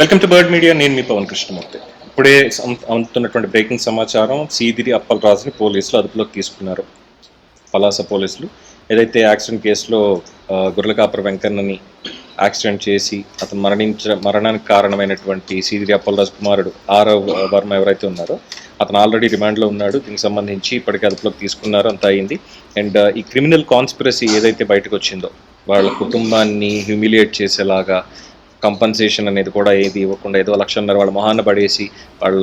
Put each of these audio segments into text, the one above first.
Welcome to bird media. నేను మీ పవన్ కృష్ణమూర్తి. ఇప్పుడే అందుతున్నటువంటి breaking సమాచారం, సీదిరి అప్పలరాజుని పోలీసులు అదుపులోకి తీసుకున్నారు. పలాస పోలీసులు ఏదైతే యాక్సిడెంట్ కేసులో గుర్రలకాపుర వెంకన్నని యాక్సిడెంట్ చేసి అతను మరణానికి కారణమైనటువంటి సీదిరి అప్పలరాజు కుమారుడు ఆరవ్ వర్మ ఎవరైతే ఉన్నారో అతను ఆల్రెడీ రిమాండ్లో ఉన్నాడు. దీనికి సంబంధించి ఇప్పటికే అదుపులోకి తీసుకున్నారు, అంతా అయింది. అండ్ ఈ క్రిమినల్ కాన్స్పిరసీ ఏదైతే బయటకు వచ్చిందో, వాళ్ళ కుటుంబాన్ని హ్యూమిలియేట్ చేసేలాగా కంపన్సేషన్ అనేది కూడా ఏది ఇవ్వకుండా ఏదో 1,00,000 వాళ్ళ మొహాన్న పడేసి వాళ్ళ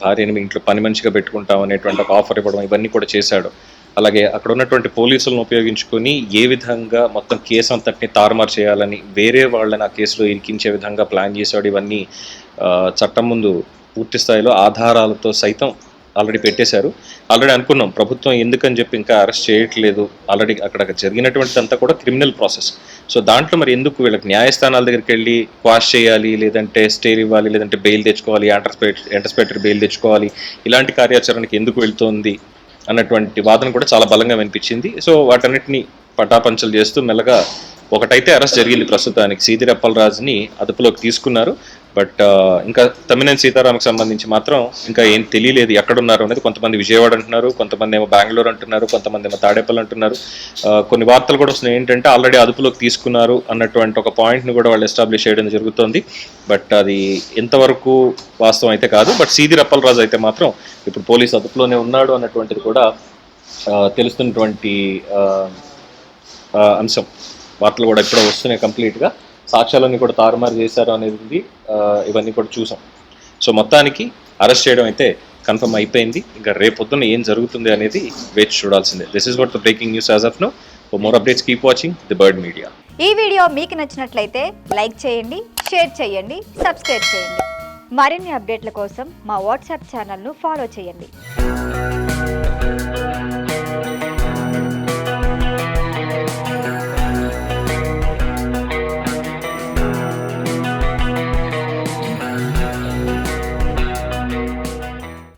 భార్యని మీ ఇంట్లో పని మనిషిగా పెట్టుకుంటాం అనేటువంటి ఒక ఆఫర్ ఇవ్వడం, ఇవన్నీ కూడా చేశాడు. అలాగే అక్కడ ఉన్నటువంటి పోలీసులను ఉపయోగించుకొని ఏ విధంగా మొత్తం కేసు అంతటిని తారుమారు చేయాలని, వేరే వాళ్ళని ఆ కేసులో ఇరికించే విధంగా ప్లాన్ చేశాడు. ఇవన్నీ చట్టం ముందు పూర్తి స్థాయిలో ఆధారాలతో సైతం ఆల్రెడీ పెట్టేశారు. ఆల్రెడీ అనుకున్నాం ప్రభుత్వం ఎందుకని చెప్పి ఇంకా అరెస్ట్ చేయట్లేదు. ఆల్రెడీ అక్కడ జరిగినటువంటి అంతా కూడా క్రిమినల్ ప్రాసెస్. సో దాంట్లో మరి ఎందుకు వీళ్ళకి న్యాయస్థానాల దగ్గరికి వెళ్ళి క్వాష్ చేయాలి, లేదంటే స్టే ఇవ్వాలి, లేదంటే బెయిల్ తెచ్చుకోవాలి, యాంటిసిపేటరీ బెయిల్ తెచ్చుకోవాలి, ఇలాంటి కార్యాచరణకి ఎందుకు వెళ్తోంది అన్నటువంటి వాదన కూడా చాలా బలంగా వినిపించింది. సో వాటన్నిటిని పటాపంచలు చేస్తూ మెల్లగా ఒకటైతే అరెస్ట్ జరిగింది. ప్రస్తుతానికి సీదిరి అప్పలరాజుని అదుపులోకి తీసుకున్నారు. బట్ ఇంకా తమ్మినేని సీతారాంకి సంబంధించి మాత్రం ఇంకా ఏం తెలియలేదు ఎక్కడున్నారు అనేది. కొంతమంది విజయవాడ అంటున్నారు, కొంతమంది ఏమో బెంగళూరు అంటున్నారు, కొంతమంది ఏమో తాడేపల్లి అంటున్నారు. కొన్ని వార్తలు కూడా వస్తున్నాయి ఏంటంటే ఆల్రెడీ అదుపులోకి తీసుకున్నారు అన్నటువంటి ఒక పాయింట్ని కూడా వాళ్ళు ఎస్టాబ్లిష్ చేయడం జరుగుతుంది. బట్ అది ఎంతవరకు వాస్తవం అయితే కాదు. బట్ సీదిరి అప్పలరాజు అయితే మాత్రం ఇప్పుడు పోలీసు అదుపులోనే ఉన్నాడు అన్నటువంటిది కూడా తెలుస్తున్నటువంటి అంశం. వార్తలు కూడా ఇప్పుడు వస్తున్నాయి కంప్లీట్గా. సాక్ష్యాలన్నీ కూడా తారుమారు చేశారు అనేది ఇవన్నీ కూడా చూసాం. సో మొత్తానికి అరెస్ట్ చేయడం అయితే కన్ఫర్మ్ అయిపోయింది. ఇంకా రేపొద్దున ఏం జరుగుతుంది అనేది వేచి చూడాల్సిందే. This is what the breaking news as of now. For more updates keep watching the bird media. ఈ వీడియో మీకు నచ్చినట్లయితే లైక్ చేయండి, షేర్ చేయండి, సబ్స్క్రైబ్ చేయండి. మరిన్ని అప్డేట్ల కోసం మా వాట్సాప్ ఛానల్ను ఫాలో చేయండి.